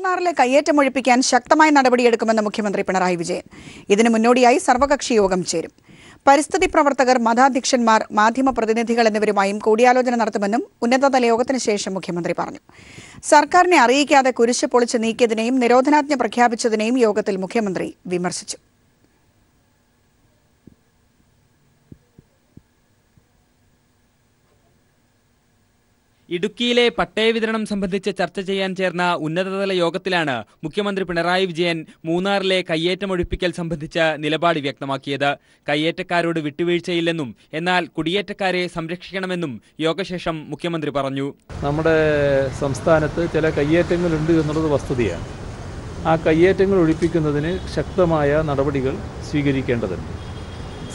മൂന്നാറിലെ കയ്യേറ്റം ഒഴിപ്പിക്കാൻ ശക്തമായ നടപടിയെടുക്കുമെന്ന് മുഖ്യമന്ത്രി പിണറായി വിജയൻ. ഇതിനു മുന്നോടിയായി സർവകക്ഷി യോഗം ചേരും. പരിസ്ഥിതി പ്രവർത്തകർ, മതാധ്യക്ഷന്മാർ, മാധ്യമപ്രതിനിധികൾ എന്നിവരുമായും കൂടിയാലോചന നടത്തുമെന്നും ഉന്നതതല യോഗത്തിന് ശേഷം മുഖ്യമന്ത്രി പറഞ്ഞു. സർക്കാരിനെ അറിയിക്കാതെ കുരിശ് പൊളിച്ച് നീക്കിയതിനെയും നിരോധനാജ്ഞ പ്രഖ്യാപിച്ചതിനെയും യോഗത്തിൽ മുഖ്യമന്ത്രി വിമർശിച്ചു. ഇടുക്കിയിലെ പട്ടയ വിതരണം സംബന്ധിച്ച് ചർച്ച ചെയ്യാൻ ചേർന്ന ഉന്നതതല യോഗത്തിലാണ് മുഖ്യമന്ത്രി പിണറായി വിജയൻ മൂന്നാറിലെ കയ്യേറ്റം ഒഴിപ്പിക്കൽ സംബന്ധിച്ച് നിലപാട് വ്യക്തമാക്കിയത്. കയ്യേറ്റക്കാരോട് വിട്ടുവീഴ്ചയില്ലെന്നും എന്നാൽ കുടിയേറ്റക്കാരെ സംരക്ഷിക്കണമെന്നും യോഗശേഷം മുഖ്യമന്ത്രി പറഞ്ഞു. നമ്മുടെ സംസ്ഥാനത്ത് ചില കയ്യേറ്റങ്ങളുണ്ട് എന്നുള്ളത് വസ്തുതയാണ്. ആ കയ്യേറ്റങ്ങൾ ഒഴിപ്പിക്കുന്നതിന് ശക്തമായ നടപടികൾ സ്വീകരിക്കേണ്ടതുണ്ട്.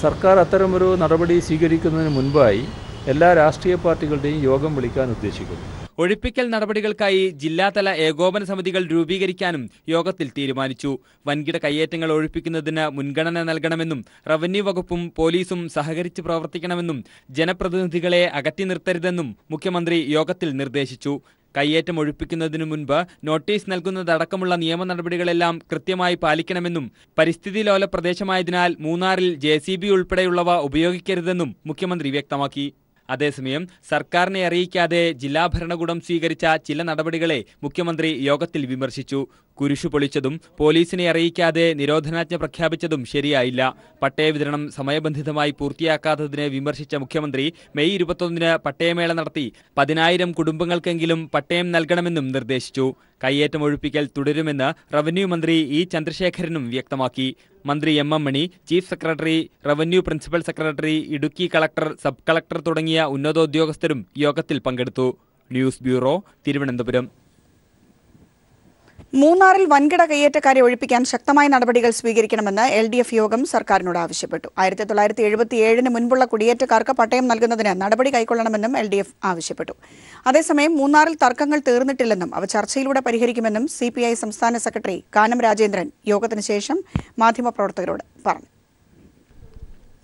സർക്കാർ അത്തരമൊരു നടപടി സ്വീകരിക്കുന്നതിന് മുൻപായി എല്ലാ രാഷ്ട്രീയ പാർട്ടികളുടെയും യോഗം വിളിക്കാൻ ഉദ്ദേശിക്കുന്നു. ഒഴിപ്പിക്കൽ നടപടികൾക്കായി ജില്ലാതല ഏകോപന സമിതികൾ രൂപീകരിക്കാനും യോഗത്തിൽ തീരുമാനിച്ചു. വൻകിട കയ്യേറ്റങ്ങൾ ഒഴിപ്പിക്കുന്നതിന് മുൻഗണന നൽകണമെന്നും റവന്യൂ വകുപ്പും പോലീസും സഹകരിച്ച് പ്രവർത്തിക്കണമെന്നും ജനപ്രതിനിധികളെ അകറ്റി നിർത്തരുതെന്നും മുഖ്യമന്ത്രി യോഗത്തിൽ നിർദ്ദേശിച്ചു. കയ്യേറ്റം ഒഴിപ്പിക്കുന്നതിനു മുൻപ് നോട്ടീസ് നൽകുന്നതടക്കമുള്ള നിയമ നടപടികളെല്ലാം കൃത്യമായി പാലിക്കണമെന്നും പരിസ്ഥിതി ലോല പ്രദേശമായതിനാൽ മൂന്നാറിൽ JCB ഉൾപ്പെടെയുള്ളവ ഉപയോഗിക്കരുതെന്നും മുഖ്യമന്ത്രി വ്യക്തമാക്കി. അതേസമയം സർക്കാരിനെ അറിയിക്കാതെ ജില്ലാ ഭരണകൂടം സ്വീകരിച്ച ചില നടപടികളെ മുഖ്യമന്ത്രി യോഗത്തിൽ വിമർശിച്ചു. കുരിശു പൊളിച്ചതും പോലീസിനെ അറിയിക്കാതെ നിരോധനാജ്ഞ പ്രഖ്യാപിച്ചതും ശരിയായില്ല. പട്ടയ വിതരണം സമയബന്ധിതമായി പൂർത്തിയാക്കാത്തതിനെ വിമർശിച്ച മുഖ്യമന്ത്രി മെയ് 21-ന് പട്ടയമേള നടത്തി 10,000 കുടുംബങ്ങൾക്കെങ്കിലും പട്ടയം നൽകണമെന്നും നിർദ്ദേശിച്ചു. കയ്യേറ്റം ഒഴിപ്പിക്കൽ തുടരുമെന്ന് റവന്യൂ മന്ത്രി E. ചന്ദ്രശേഖരനും വ്യക്തമാക്കി. മന്ത്രി MM Mani, chief secretary, revenue principal secretary, Idukki collector, sub collector തുടങ്ങിയ ഉന്നതോദ്യോഗസ്ഥരും യോഗത്തിൽ പങ്കെടുത്തു. News bureau, Thiruvananthapuram. മൂന്നാറിൽ വൻകിട കയ്യേറ്റക്കാരെ ഒഴിപ്പിക്കാൻ ശക്തമായ നടപടികൾ സ്വീകരിക്കണമെന്ന് LDF യോഗം സർക്കാരിനോട് ആവശ്യപ്പെട്ടു. 1977-ന് മുൻപുള്ള കുടിയേറ്റക്കാർക്ക് പട്ടയം നൽകുന്നതിന് നടപടി കൈക്കൊള്ളണമെന്നും LDF ആവശ്യപ്പെട്ടു. അതേസമയം മൂന്നാറിൽ തർക്കങ്ങൾ തീർന്നിട്ടില്ലെന്നും അവ ചർച്ചയിലൂടെ പരിഹരിക്കുമെന്നും CPI സംസ്ഥാന സെക്രട്ടറി കാനം രാജേന്ദ്രൻ യോഗത്തിന് ശേഷം മാധ്യമപ്രവർത്തകരോട് പറഞ്ഞു.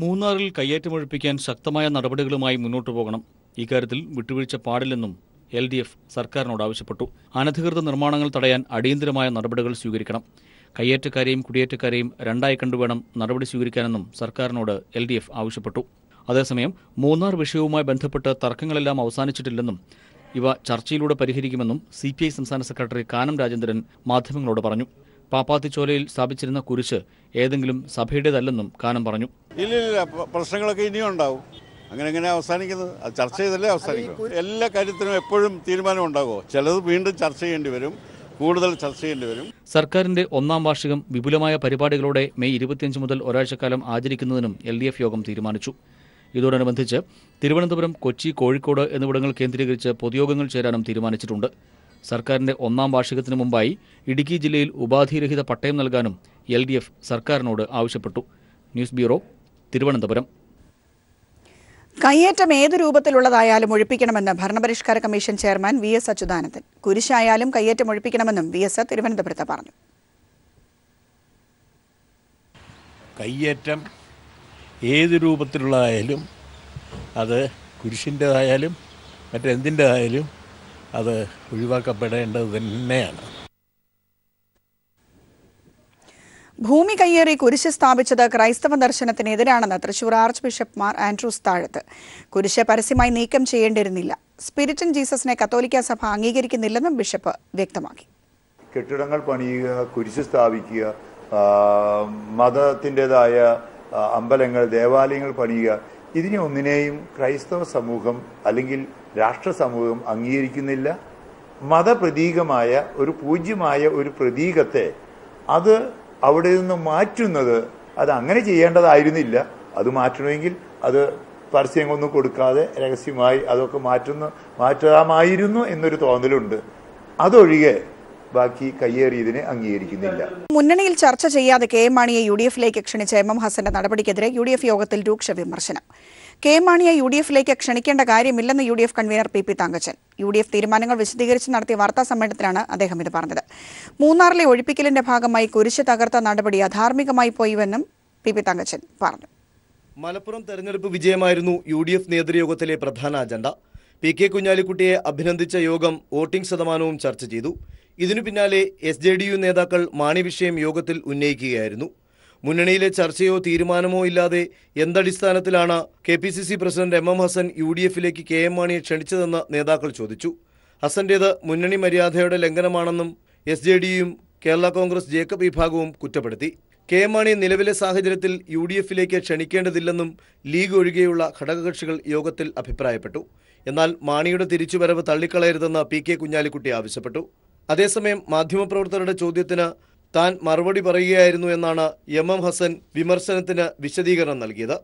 മൂന്നാറിൽ കയ്യേറ്റമൊഴിപ്പിക്കാൻ ശക്തമായ നടപടികളുമായി മുന്നോട്ടു പോകണം. ഇക്കാര്യത്തിൽ വിട്ടുവീഴ്ച പാടില്ലെന്നും LDF സർക്കാരിനോട് ആവശ്യപ്പെട്ടു. അനധികൃത നിർമ്മാണങ്ങൾ തടയാൻ അടിയന്തരമായ നടപടികൾ സ്വീകരിക്കണം. കയ്യേറ്റക്കാരെയും കുടിയേറ്റക്കാരെയും രണ്ടായി കണ്ടുവേണം നടപടി സ്വീകരിക്കാനെന്നും സർക്കാരിനോട് LDF ആവശ്യപ്പെട്ടു. അതേസമയം മൂന്നാർ വിഷയവുമായി ബന്ധപ്പെട്ട് തർക്കങ്ങളെല്ലാം അവസാനിച്ചിട്ടില്ലെന്നും ഇവ ചർച്ചയിലൂടെ പരിഹരിക്കുമെന്നും CPI സംസ്ഥാന സെക്രട്ടറി കാനം രാജേന്ദ്രൻ മാധ്യമങ്ങളോട് പറഞ്ഞു. പാപ്പാത്തിച്ചോലയിൽ സ്ഥാപിച്ചിരുന്ന കുരിശ് ഏതെങ്കിലും സഭയുടേതല്ലെന്നും കാനം പറഞ്ഞു. ഇല്ല, പ്രശ്നങ്ങളൊക്കെ ഇനിയും ഉണ്ടാവും. അങ്ങനെ അവസാനിക്കുന്നത് അത് ചർച്ച ചെയ്തല്ലേ അവസാനിക്കും. എല്ലാ കാര്യത്തിനും എപ്പോഴും തീരുമാനം ഉണ്ടാകുമോ? ചിലത് വീണ്ടും ചർച്ച ചെയ്യേണ്ടി വരും, കൂടുതൽ ചർച്ച ചെയ്യേണ്ടി വരും. സർക്കാരിന്റെ 1-ാം വാർഷികം വിപുലമായ പരിപാടികളോടെ മെയ് 25 മുതൽ ഒരാഴ്ചക്കാലം ആചരിക്കുന്നതിനും LDF യോഗം തീരുമാനിച്ചു. ഇതോടനുബന്ധിച്ച് തിരുവനന്തപുരം, കൊച്ചി, കോഴിക്കോട് എന്നിവിടങ്ങൾ കേന്ദ്രീകരിച്ച് പൊതുയോഗങ്ങൾ ചേരാനും തീരുമാനിച്ചിട്ടുണ്ട്. സർക്കാരിന്റെ 1-ാം വാർഷികത്തിന് മുമ്പായി ഇടുക്കി ജില്ലയിൽ ഉപാധിരഹിത പട്ടയം നൽകാനും LDF സർക്കാരിനോട് ആവശ്യപ്പെട്ടു. News bureau, Thiruvananthapuram. കയ്യേറ്റം ഏത് രൂപത്തിലുള്ളതായാലും ഒഴിപ്പിക്കണമെന്ന് ഭരണപരിഷ്കാര കമ്മീഷൻ ചെയർമാൻ VS അച്യുതാനന്ദൻ. കുരിശായാലും കയ്യേറ്റം ഒഴിപ്പിക്കണമെന്നും VS തിരുവനന്തപുരത്ത് പറഞ്ഞു. കയ്യേറ്റം ഏത് രൂപത്തിലുള്ളതായാലും, അത് കുരിശിൻ്റെതായാലും മറ്റെന്തിൻ്റെതായാലും അത് ഒഴിവാക്കപ്പെടേണ്ടത് തന്നെയാണ്. ഭൂമി കയ്യേറി കുരിശ് സ്ഥാപിച്ചത് ക്രൈസ്തവ ദർശനത്തിനെതിരാണെന്ന് Thrissur archbishop Mar Andrews Thazhath. കുരിശ് പരസ്യമായി നീക്കം ചെയ്യേണ്ടിയിരുന്നില്ല. സ്പിരിറ്റ് ഇൻ ജീസസിനെ കത്തോലിക്ക സഭ അംഗീകരിക്കുന്നില്ലെന്നും ബിഷപ്പ് വ്യക്തമാക്കി. കെട്ടിടങ്ങൾ പണിയുക, കുരിശ് സ്ഥാപിക്കുക, മതത്തിൻ്റെതായ അമ്പലങ്ങൾ, ദേവാലയങ്ങൾ പണിയുക, ഇതിനെ ഒന്നിനെയും ക്രൈസ്തവ സമൂഹം അല്ലെങ്കിൽ രാഷ്ട്ര സമൂഹം അംഗീകരിക്കുന്നില്ല. മതപ്രതീകമായ ഒരു പൂജ്യമായ ഒരു പ്രതീകത്തെ അത് അവിടെ നിന്ന് മാറ്റുന്നത് അത് അങ്ങനെ ചെയ്യേണ്ടതായിരുന്നില്ല. അത് മാറ്റണമെങ്കിൽ അത് പരസ്യങ്ങളൊന്നും കൊടുക്കാതെ രഹസ്യമായി അതൊക്കെ മാറ്റാമായിരുന്നു എന്നൊരു തോന്നലുണ്ട്. അതൊഴികെ ബാക്കി കയ്യേറിയതിനെ അംഗീകരിക്കുന്നില്ല. മുന്നണിയിൽ ചർച്ച ചെയ്യാതെ KM മാണിയെ UDF-ലേക്ക് ക്ഷണിച്ച MM ഹസന്റെ നടപടിക്കെതിരെ UDF യോഗത്തിൽ രൂക്ഷ വിമർശനം. KM മാണിയെ UDF-ലേക്ക് ക്ഷണിക്കേണ്ട കാര്യമില്ലെന്ന് UDF convener PP Thankachan. UDF തീരുമാനങ്ങൾ വിശദീകരിച്ച് നടത്തിയ വാർത്താ സമ്മേളനത്തിലാണ് അദ്ദേഹം ഇത് പറഞ്ഞത്. മൂന്നാറിലെ ഒഴിപ്പിക്കലിന്റെ ഭാഗമായി കുരിശ് തകർത്ത നടപടി അധാർമികമായി പോയിവെന്നും PP തങ്കച്ചൻ പറഞ്ഞു. മലപ്പുറം തെരഞ്ഞെടുപ്പ് വിജയമായിരുന്നു UDF നേതൃയോഗത്തിലെ പ്രധാന അജണ്ട. കെ കുഞ്ഞാലിക്കുട്ടിയെ അഭിനന്ദിച്ച യോഗം വോട്ടിംഗ് ശതമാനവും ചർച്ച ചെയ്തു. ഇതിനു പിന്നാലെ SJDU നേതാക്കൾ മാണി വിഷയം യോഗത്തിൽ ഉന്നയിക്കുകയായിരുന്നു. മുന്നണിയിലെ ചർച്ചയോ തീരുമാനമോ ഇല്ലാതെ എന്തടിസ്ഥാനത്തിലാണ് KPCC പ്രസിഡന്റ് MM ഹസൻ UDFിലേക്ക് KM മാണിയെ ക്ഷണിച്ചതെന്ന് നേതാക്കൾ ചോദിച്ചു. ഹസന്റേത് മുന്നണി മര്യാദയുടെ ലംഘനമാണെന്നും SJDയും കേരള കോൺഗ്രസ് ജേക്കബ് വിഭാഗവും കുറ്റപ്പെടുത്തി. KM മാണിയെ നിലവിലെ സാഹചര്യത്തിൽ UDFിലേക്ക് ക്ഷണിക്കേണ്ടതില്ലെന്നും ലീഗ് ഒഴികെയുള്ള ഘടകകക്ഷികൾ യോഗത്തിൽ അഭിപ്രായപ്പെട്ടു. എന്നാൽ മാണിയുടെ തിരിച്ചുവരവ് തള്ളിക്കളയരുതെന്ന് കെ കുഞ്ഞാലിക്കുട്ടി ആവശ്യപ്പെട്ടു. അതേസമയം മാധ്യമപ്രവർത്തകരുടെ ചോദ്യത്തിന് താൻ മറുപടി പറയുകയായിരുന്നു എന്നാണ് MM ഹസൻ വിമർശനത്തിന് വിശദീകരണം നൽകിയത്.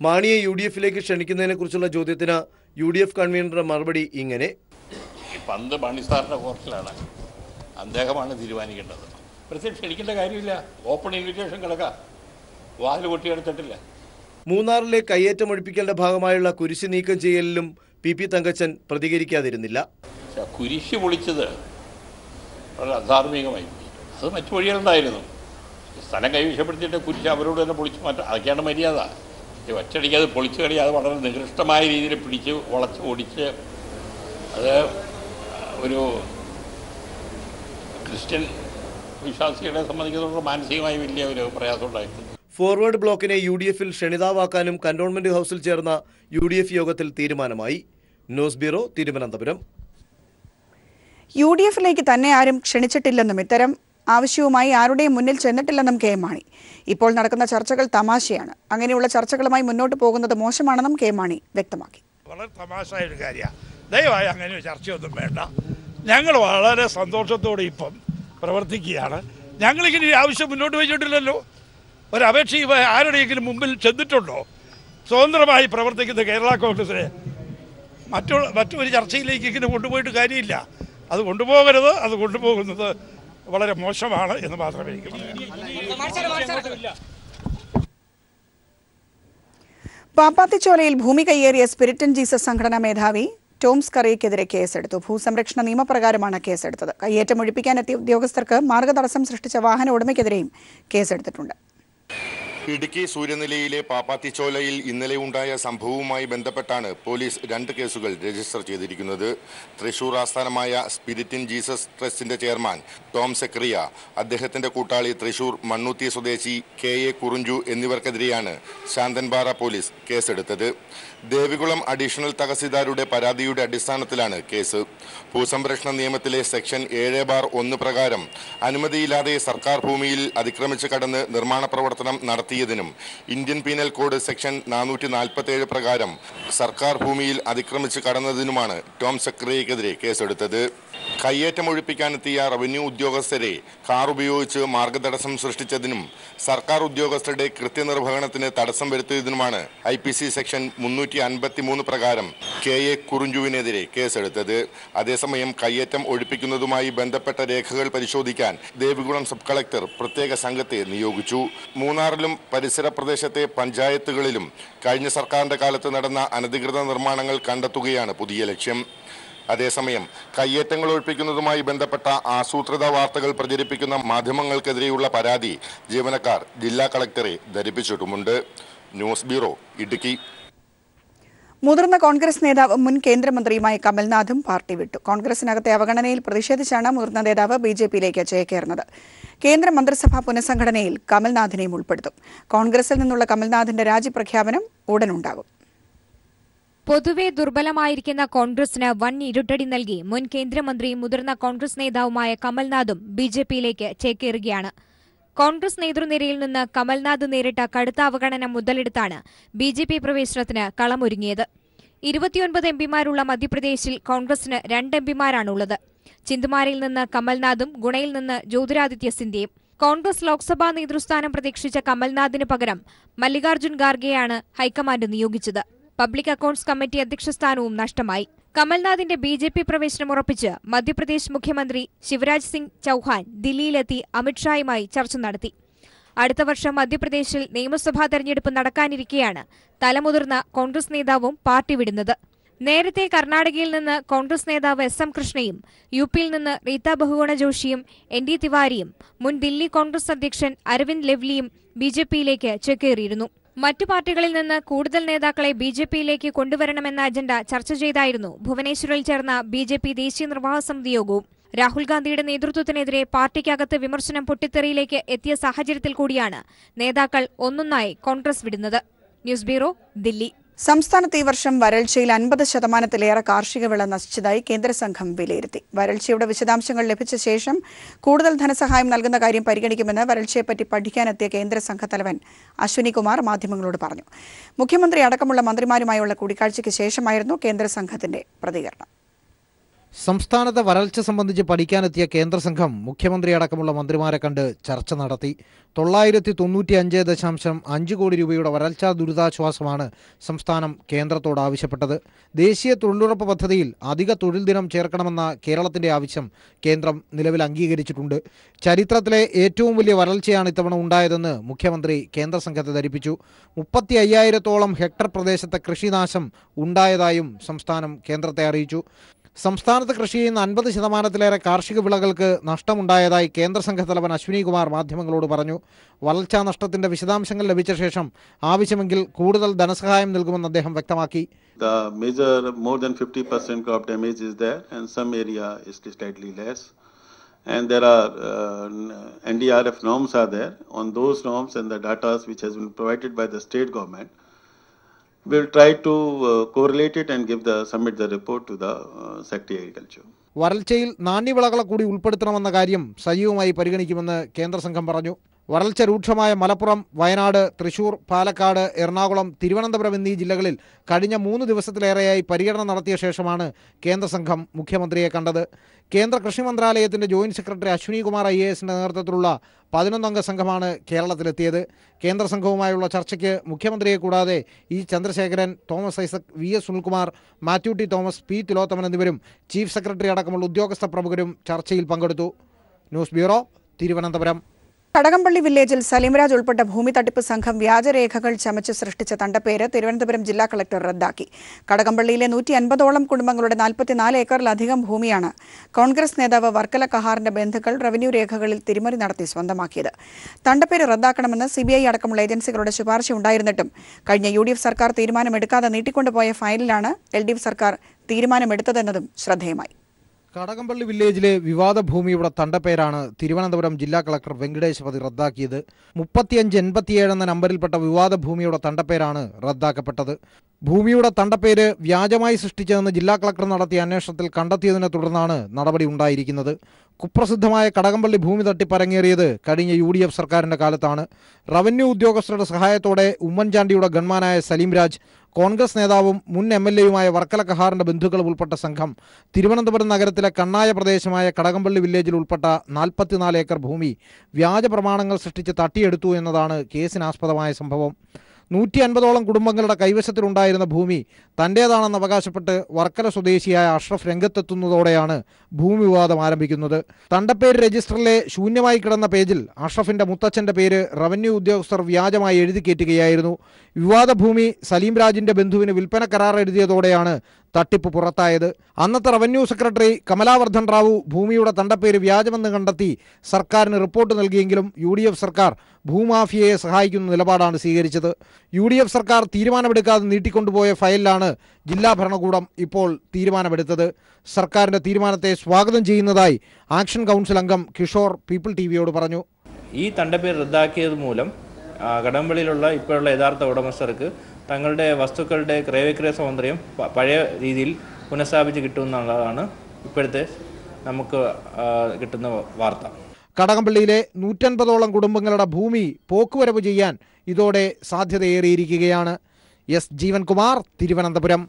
മാണിയെ UDFിലേക്ക് ക്ഷണിക്കുന്നതിനെക്കുറിച്ചുള്ള ചോദ്യത്തിന് UDF കൺവീനറുടെ മറുപടി ഇങ്ങനെ: പന്ത് മാണി സാറിന്റെ കോർട്ടിലാണ്, അദ്ദേഹമാണ് തീരുമാനിക്കേണ്ടത്. പ്രത്യേകിച്ച് ക്ഷണിക്കേണ്ട കാര്യമില്ല. ഓപ്പൺ ഇൻവിറ്റേഷൻ കിടക്കാം, വാതിൽ കൊട്ടിയെടുത്തിട്ടില്ല. മൂന്നാറിലെ കയ്യേറ്റമൊഴിപ്പിക്കലിന്റെ ഭാഗമായുള്ള കുരിശ് നീക്കം ചെയ്യലിലും PP തങ്കച്ചൻ പ്രതികരിക്കാതിരുന്നില്ല. കുരിശ് പൊളിച്ചത് വളരെ അധാർമികമായി. അത് മറ്റു വഴികളുണ്ടായിരുന്നു. സ്ഥലം കൈവശപ്പെടുത്തിയിട്ട് കുരിശ് അവരോട് തന്നെ പൊളിച്ച് മാറ്റാം. അതൊക്കെയാണ് മര്യാദ. ഒറ്റയടിക്ക് അത് പൊളിച്ചു കഴിയാതെ വളരെ നികൃഷ്ടമായ രീതിയിൽ പിടിച്ച് വളച്ച് ഓടിച്ച് അത് ഒരു ക്രിസ്ത്യൻ വിശ്വാസികളെ സംബന്ധിക്കുന്നതോട് മാനസികമായി വലിയ ഒരു പ്രയാസം ഉണ്ടായിട്ടുണ്ട്. ഫോർവേഡ് ബ്ലോക്കിനെ UDFിൽ ക്ഷണിതാവാക്കാനും കന്റോൺമെന്റ് ഹൌസിൽ ചേർന്ന UDF യോഗത്തിൽ തീരുമാനമായി. News bureau, Thiruvananthapuram. UDFിലേക്ക് തന്നെ ആരും ക്ഷണിച്ചിട്ടില്ലെന്നും ഇത്തരം ആവശ്യവുമായി ആരുടെയും മുന്നിൽ ചെന്നിട്ടില്ലെന്നും KM മാണി. ഇപ്പോൾ നടക്കുന്ന ചർച്ചകൾ തമാശയാണ്. അങ്ങനെയുള്ള ചർച്ചകളുമായി മുന്നോട്ട് പോകുന്നത് മോശമാണെന്നും KM മാണി വ്യക്തമാക്കി. വളരെ തമാശയായൊരു കാര്യമാണ്. ദയവായി അങ്ങനെ ചർച്ചയൊന്നും വേണ്ട. ഞങ്ങൾ വളരെ സന്തോഷത്തോടെ ഇപ്പം പ്രവർത്തിക്കുകയാണ്. ഞങ്ങളിങ്ങനെ ആവശ്യം മുന്നോട്ട് വെച്ചിട്ടില്ലല്ലോ. ഒരപേക്ഷ ആരുടെയെങ്കിലും മുമ്പിൽ ചെന്നിട്ടുണ്ടോ? സ്വതന്ത്രമായി പ്രവർത്തിക്കുന്ന കേരള കോൺഗ്രസിനെ മറ്റൊരു ചർച്ചയിലേക്ക് ഇങ്ങനെ കൊണ്ടുപോയിട്ട് കാര്യമില്ല. അത് കൊണ്ടുപോകരുത്. അത് കൊണ്ടുപോകുന്നത് വളരെ മോശമാണ് എന്ന് മാത്രമേ എനിക്ക് പറയാം. പാപ്പാത്തിച്ചോലയിൽ ഭൂമി കയ്യേറിയ സ്പിരിറ്റൻ ജീസസ് സംഘടനാ മേധാവി ടോംസ് കറിയക്കെതിരെ കേസെടുത്തു. ഭൂസംരക്ഷണ നിയമപ്രകാരമാണ് കേസെടുത്തത്. കയ്യേറ്റം ഒഴിപ്പിക്കാനെത്തിയ ഉദ്യോഗസ്ഥർക്ക് മാർഗതടസ്സം സൃഷ്ടിച്ച വാഹന ഉടമയ്ക്കെതിരെയും കേസെടുത്തിട്ടുണ്ട്. ഇടുക്കി സൂര്യനിലയിലെ പാപ്പാത്തിച്ചോലയിൽ ഇന്നലെ ഉണ്ടായ സംഭവവുമായി ബന്ധപ്പെട്ടാണ് പോലീസ് 2 കേസുകൾ രജിസ്റ്റർ ചെയ്തിരിക്കുന്നത്. തൃശൂർ ആസ്ഥാനമായ സ്പിരിറ്റിൻ ജീസസ് ട്രസ്റ്റിന്റെ ചെയർമാൻ ടോം സെക്രിയ, അദ്ദേഹത്തിന്റെ കൂട്ടാളി തൃശൂർ മണ്ണൂത്തി സ്വദേശി KA കുറുഞ്ചു എന്നിവർക്കെതിരെയാണ് ശാന്തൻപാറ പോലീസ് കേസെടുത്തത്. ദേവികുളം അഡീഷണൽ തഹസിൽദാരുടെ പരാതിയുടെ അടിസ്ഥാനത്തിലാണ് കേസ്. ഭൂസംരക്ഷണ നിയമത്തിലെ സെക്ഷൻ 7(1) പ്രകാരം അനുമതിയില്ലാതെ സർക്കാർ ഭൂമിയിൽ അതിക്രമിച്ച് കടന്ന് നിർമ്മാണ പ്രവർത്തനം നടത്തിയതിനും ഇന്ത്യൻ പീനൽ കോഡ് സെക്ഷൻ 447 പ്രകാരം സർക്കാർ ഭൂമിയിൽ അതിക്രമിച്ച് കടന്നതിനുമാണ് ടോം സെക്രിയക്കെതിരെ കേസെടുത്തത്. കയ്യേറ്റമൊഴിപ്പിക്കാനെത്തിയ റവന്യൂ ഉദ്യോഗസ്ഥരെ കാർ ഉപയോഗിച്ച് മാർഗതടസ്സം സൃഷ്ടിച്ചതിനും സർക്കാർ ഉദ്യോഗസ്ഥരുടെ കൃത്യനിർവഹണത്തിന് തടസ്സം വരുത്തിയതിനുമാണ് IPC സെക്ഷൻ 353 പ്രകാരം KA കുറുഞ്ചുവിനെതിരെ കേസെടുത്തത്. അതേസമയം കയ്യേറ്റം ഒഴിപ്പിക്കുന്നതുമായി ബന്ധപ്പെട്ട രേഖകൾ പരിശോധിക്കാൻ ദേവികുളം സബ് കളക്ടർ പ്രത്യേക സംഘത്തെ നിയോഗിച്ചു. മൂന്നാറിലും പരിസര പ്രദേശത്തെ പഞ്ചായത്തുകളിലും കഴിഞ്ഞ സർക്കാരിന്റെ കാലത്ത് നടന്ന അനധികൃത നിർമ്മാണങ്ങൾ കണ്ടെത്തുകയാണ് പുതിയ ലക്ഷ്യം. അതേസമയം കയ്യേറ്റങ്ങൾ ഒഴിപ്പിക്കുന്നതുമായി ബന്ധപ്പെട്ട ആസൂത്രിത വാർത്തകൾ പ്രചരിപ്പിക്കുന്ന മാധ്യമങ്ങൾക്കെതിരെയുള്ള പരാതി ജീവനക്കാർ ജില്ലാ കളക്ടറെ ധരിപ്പിച്ചിട്ടുമുണ്ട്. News bureau, Idukki. മുതിർന്ന കോൺഗ്രസ് നേതാവും മുൻ കേന്ദ്രമന്ത്രിയുമായ കമൽനാഥും പാർട്ടി വിട്ടു. കോൺഗ്രസിനകത്തെ അവഗണനയിൽ പ്രതിഷേധിച്ചാണ് മുതിർന്ന നേതാവ് BJPയിലേക്ക് ചേക്കേറുന്നത്. കേന്ദ്ര മന്ത്രിസഭാ പുനഃസംഘടനയിൽ കമൽനാഥിനെയും ഉൾപ്പെടുത്തും. കോൺഗ്രസിൽ നിന്നുള്ള കമൽനാഥിന്റെ രാജിപ്രഖ്യാപനം ഉടനുണ്ടാകും. പൊതുവെ ദുർബലമായിരിക്കുന്ന കോൺഗ്രസിന് വൻ ഇരുട്ടടി നൽകി മുൻ കേന്ദ്രമന്ത്രിയും മുതിർന്ന കോൺഗ്രസ് നേതാവുമായ കമൽനാഥും BJPയിലേക്ക് ചേക്കേറുകയാണ്. കോൺഗ്രസ് നേതൃനിരയിൽ നിന്ന് കമൽനാഥ് നേരിട്ട കടുത്ത അവഗണന മുതലെടുത്താണ് BJP പ്രവേശനത്തിന് കളമൊരുങ്ങിയത്. 29 MPമാരുള്ള മധ്യപ്രദേശിൽ കോൺഗ്രസിന് 2 MPമാരാണുള്ളത്. ചിന്തുമാരിൽ നിന്ന് കമൽനാഥും ഗുണയിൽ നിന്ന് ജ്യോതിരാദിത്യ സിന്ധ്യയും. കോൺഗ്രസ് ലോക്സഭാ നേതൃസ്ഥാനം പ്രതീക്ഷിച്ച കമൽനാഥിന് പകരം മല്ലികാർജ്ജുൻ ഖാർഗെയാണ് ഹൈക്കമാൻഡ് നിയോഗിച്ചത്. പബ്ലിക് അക്കൌണ്ട്സ് കമ്മിറ്റി അധ്യക്ഷ സ്ഥാനവും നഷ്ടമായി. കമൽനാഥിന്റെ BJP പ്രവേശനം ഉറപ്പിച്ച് മധ്യപ്രദേശ് മുഖ്യമന്ത്രി ശിവരാജ് സിംഗ് ചൌഹാൻ ദില്ലിയിലെത്തി അമിത്ഷായുമായി ചർച്ച നടത്തി. അടുത്ത വർഷം മധ്യപ്രദേശിൽ നിയമസഭാ തെരഞ്ഞെടുപ്പ് നടക്കാനിരിക്കെയാണ് തലമുതിർന്ന കോൺഗ്രസ് നേതാവും പാർട്ടി വിടുന്നത്. നേരത്തെ കർണാടകയിൽ നിന്ന് കോൺഗ്രസ് നേതാവ് SM കൃഷ്ണയും UPയിൽ നിന്ന് റീത്ത ബഹുഗുണ ജോഷിയും ND തിവാരിയും മുൻ ദില്ലി കോൺഗ്രസ് അധ്യക്ഷൻ അരവിന്ദ് ലെവ്ലിയും BJPയിലേക്ക് ചേക്കേറിയിരുന്നു. മറ്റു പാർട്ടികളിൽ നിന്ന് കൂടുതൽ നേതാക്കളെ ബിജെപിയിലേക്ക് കൊണ്ടുവരണമെന്ന അജണ്ട ചർച്ച ചെയ്തായിരുന്നു ഭുവനേശ്വറിൽ ചേർന്ന ബിജെപി ദേശീയ നിർവാഹക സമിതി യോഗവും. രാഹുൽ ഗാന്ധിയുടെ നേതൃത്വത്തിനെതിരെ പാർട്ടിക്കകത്ത് വിമർശനം പൊട്ടിത്തെറിയിലേക്ക് എത്തിയ സാഹചര്യത്തിൽ കൂടിയാണ് നേതാക്കൾ ഒന്നൊന്നായി കോൺഗ്രസ് വിടുന്നത്. News bureau, Delhi. സംസ്ഥാനത്ത് ഈ വർഷം വരൾച്ചയിൽ 50% കാർഷിക വിള നശിച്ചതായി കേന്ദ്ര സംഘം വിലയിരുത്തി. വരൾച്ചയുടെ വിശദാംശങ്ങൾ ലഭിച്ച ശേഷം കൂടുതൽ ധനസഹായം നൽകുന്ന കാര്യം പരിഗണിക്കുമെന്ന് വരൾച്ചയെപ്പറ്റി പഠിക്കാനെത്തിയ കേന്ദ്ര സംഘത്തലവൻ അശ്വിനി കുമാർ മാധ്യമങ്ങളോട് പറഞ്ഞു. മുഖ്യമന്ത്രി അടക്കമുള്ള മന്ത്രിമാരുമായുള്ള കൂടിക്കാഴ്ചയ്ക്ക് ശേഷമായിരുന്നു കേന്ദ്ര സംഘത്തിന്റെ പ്രതികരണം. സംസ്ഥാനത്തെ വരൾച്ച സംബന്ധിച്ച് പഠിക്കാനെത്തിയ കേന്ദ്ര സംഘം മുഖ്യമന്ത്രി അടക്കമുള്ള മന്ത്രിമാരെ കണ്ട് ചർച്ച നടത്തി. 995.5 കോടി രൂപയുടെ വരൾച്ചാ ദുരിതാശ്വാസമാണ് സംസ്ഥാനം കേന്ദ്രത്തോട് ആവശ്യപ്പെട്ടത്. ദേശീയ തൊഴിലുറപ്പ് പദ്ധതിയിൽ അധിക തൊഴിൽ ദിനം ചേർക്കണമെന്ന കേരളത്തിന്റെ ആവശ്യം കേന്ദ്രം നിലവിൽ അംഗീകരിച്ചിട്ടുണ്ട്. ചരിത്രത്തിലെ ഏറ്റവും വലിയ വരൾച്ചയാണ് ഇത്തവണ ഉണ്ടായതെന്ന് മുഖ്യമന്ത്രി കേന്ദ്ര സംഘത്തെ ധരിപ്പിച്ചു. 35,000-ഓളം ഹെക്ടർ പ്രദേശത്തെ കൃഷിനാശം ഉണ്ടായതായും സംസ്ഥാനം കേന്ദ്രത്തെ അറിയിച്ചു. സംസ്ഥാനത്ത് കൃഷി ചെയ്യുന്ന 50%-ലേറെ കാർഷിക വിളകൾക്ക് നഷ്ടമുണ്ടായതായി കേന്ദ്ര സംഘത്തലവൻ അശ്വിനി കുമാർ മാധ്യമങ്ങളോട് പറഞ്ഞു. വരൾച്ചാ നഷ്ടത്തിന്റെ വിശദാംശങ്ങൾ ലഭിച്ച ശേഷം ആവശ്യമെങ്കിൽ കൂടുതൽ ധനസഹായം നൽകുമെന്ന് അദ്ദേഹം വ്യക്തമാക്കി. The major more than 50% crop damage is there and some area is slightly less. And there are NDRF norms are there. On those norms and the data which has been provided by the state government, we'll try to correlate it and submit the report to the Secretary Agriculture. വരൾച്ചയിൽ നാണ്യവിളകളെ കൂടി ഉൾപ്പെടുത്തണമെന്ന കാര്യം സജീവമായി പരിഗണിക്കുമെന്ന് കേന്ദ്ര സംഘം പറഞ്ഞു. വരൾച്ച രൂക്ഷമായ മലപ്പുറം, വയനാട്, തൃശൂർ, പാലക്കാട്, എറണാകുളം, തിരുവനന്തപുരം എന്നീ ജില്ലകളിൽ കഴിഞ്ഞ 3 ദിവസത്തിലേറെയായി പര്യടനം നടത്തിയ ശേഷമാണ് കേന്ദ്ര സംഘം മുഖ്യമന്ത്രിയെ കണ്ടത്. കേന്ദ്ര കൃഷി മന്ത്രാലയത്തിന്റെ ജോയിന്റ് സെക്രട്ടറി അശ്വിനി കുമാർ IASന്റെ നേതൃത്വത്തിലുള്ള 11-അംഗ സംഘമാണ് കേരളത്തിലെത്തിയത്. കേന്ദ്ര സംഘവുമായുള്ള ചർച്ചയ്ക്ക് മുഖ്യമന്ത്രിയെ കൂടാതെ E Chandrasekharan, Thomas Isaac, VS Sunilkumar, Mathew T Thomas, P Thilothaman എന്നിവരും ചീഫ് സെക്രട്ടറി അടക്കമുള്ള ഉദ്യോഗസ്ഥ പ്രമുഖരും ചർച്ചയിൽ പങ്കെടുത്തു. News bureau, Thiruvananthapuram. കടകംപള്ളി വില്ലേജിൽ സലീംരാജ് ഉൾപ്പെട്ട ഭൂമി തട്ടിപ്പ് സംഘം വ്യാജരേഖകൾ ചമച്ച് സൃഷ്ടിച്ച തണ്ടപ്പേര് തിരുവനന്തപുരം ജില്ലാ കളക്ടർ റദ്ദാക്കി. കടകംപള്ളിയിലെ 150ഓളം കുടുംബങ്ങളുടെ 44 ഏക്കറിലധികം ഭൂമിയാണ് കോൺഗ്രസ് നേതാവ് വർക്കല കഹാറിന്റെ ബന്ധുക്കൾ റവന്യൂ രേഖകളിൽ തിരിമറി നടത്തി സ്വന്തമാക്കിയത്. തണ്ടപ്പേര് റദ്ദാക്കണമെന്ന് CBI അടക്കമുള്ള ഏജൻസികളുടെ ശുപാർശ ഉണ്ടായിരുന്നിട്ടും കഴിഞ്ഞ UDF സർക്കാർ തീരുമാനമെടുക്കാതെ നീട്ടിക്കൊണ്ടുപോയ ഫയലിലാണ് LDF സർക്കാർ തീരുമാനമെടുത്തതെന്നതും ശ്രദ്ധേയമായി. കടകംപള്ളി വില്ലേജിലെ വിവാദ ഭൂമിയുടെ തണ്ടപ്പേരാണ് തിരുവനന്തപുരം ജില്ലാ കളക്ടർ വെങ്കടേശ്വതി റദ്ദാക്കിയത്. 3587 എന്ന നമ്പറിൽപ്പെട്ട വിവാദ ഭൂമിയുടെ തണ്ടപ്പേരാണ് റദ്ദാക്കപ്പെട്ടത്. ഭൂമിയുടെ തണ്ടപ്പേര് വ്യാജമായി സൃഷ്ടിച്ചതെന്ന് ജില്ലാ കളക്ടർ നടത്തിയ അന്വേഷണത്തിൽ കണ്ടെത്തിയതിനെ തുടർന്നാണ് നടപടി ഉണ്ടായിരിക്കുന്നത്. കുപ്രസിദ്ധമായ കടകംപള്ളി ഭൂമി തട്ടിപ്പരങ്ങേറിയത് കഴിഞ്ഞ UDF സർക്കാരിന്റെ കാലത്താണ്. റവന്യൂ ഉദ്യോഗസ്ഥരുടെ സഹായത്തോടെ ഉമ്മൻചാണ്ടിയുടെ ഗൺമാനായ സലീംരാജ്, കോൺഗ്രസ് നേതാവും മുൻ MLAയുമായ വർക്കല കഹാറിന്റെ ബന്ധുക്കളും ഉൾപ്പെട്ട സംഘം തിരുവനന്തപുരം നഗരത്തിലെ കണ്ണായ പ്രദേശമായ കടകംപള്ളി വില്ലേജിൽ ഉൾപ്പെട്ട 44 ഏക്കർ ഭൂമി വ്യാജ പ്രമാണങ്ങൾ സൃഷ്ടിച്ച് തട്ടിയെടുത്തു എന്നതാണ് കേസിനാസ്പദമായ സംഭവം. 150ഓളം കുടുംബങ്ങളുടെ കൈവശത്തിലുണ്ടായിരുന്ന ഭൂമി തൻ്റേതാണെന്ന് അവകാശപ്പെട്ട് വർക്കല സ്വദേശിയായ അഷ്റഫ് രംഗത്തെത്തുന്നതോടെയാണ് ഭൂമി വിവാദം ആരംഭിക്കുന്നത്. തണ്ടപ്പേര് രജിസ്റ്ററിലെ ശൂന്യമായി കിടന്ന പേജിൽ അഷ്റഫിന്റെ മുത്തച്ഛന്റെ പേര് റവന്യൂ ഉദ്യോഗസ്ഥർ വ്യാജമായി എഴുതി കയറ്റുകയായിരുന്നു. വിവാദ ഭൂമി സലീംരാജിന്റെ ബന്ധുവിന് വിൽപ്പന കരാർ എഴുതിയതോടെയാണ് തട്ടിപ്പ് പുറത്തായത്. അന്നത്തെ റവന്യൂ സെക്രട്ടറി കമലാവർദ്ധൻ റാവു ഭൂമിയുടെ തണ്ടപ്പേര് വ്യാജമെന്ന് കണ്ടെത്തി സർക്കാരിന് റിപ്പോർട്ട് നൽകിയെങ്കിലും UDF സർക്കാർ ഭൂമാഫിയയെ സഹായിക്കുന്ന നിലപാടാണ് സ്വീകരിച്ചത്. UDF സർക്കാർ തീരുമാനമെടുക്കാതെ നീട്ടിക്കൊണ്ടുപോയ ഫയലിലാണ് ജില്ലാ ഭരണകൂടം ഇപ്പോൾ തീരുമാനമെടുത്തത്. സർക്കാരിന്റെ തീരുമാനത്തെ സ്വാഗതം ചെയ്യുന്നതായി ആക്ഷൻ കൗൺസിൽ അംഗം കിഷോർ പീപ്പിൾ TVയോട് പറഞ്ഞു. ഈ തണ്ടപ്പേര് റദ്ദാക്കിയത് മൂലം കടകംപള്ളിയിലുള്ള ഇപ്പോഴുള്ള യഥാർത്ഥ ഉടമസ്ഥർക്ക് തങ്ങളുടെ വസ്തുക്കളുടെ ക്രയവിക്രയ സ്വാതന്ത്ര്യം പഴയ രീതിയിൽ പുനഃസ്ഥാപിച്ച് കിട്ടുമെന്നുള്ളതാണ് ഇപ്പോഴത്തെ നമുക്ക് കിട്ടുന്ന വാർത്ത. കടകംപള്ളിയിലെ 150ഓളം കുടുംബങ്ങളുടെ ഭൂമി പോക്കുവരവ് ചെയ്യാൻ ഇതോടെ സാധ്യതയേറിയിരിക്കുകയാണ്. S ജീവൻകുമാർ, തിരുവനന്തപുരം.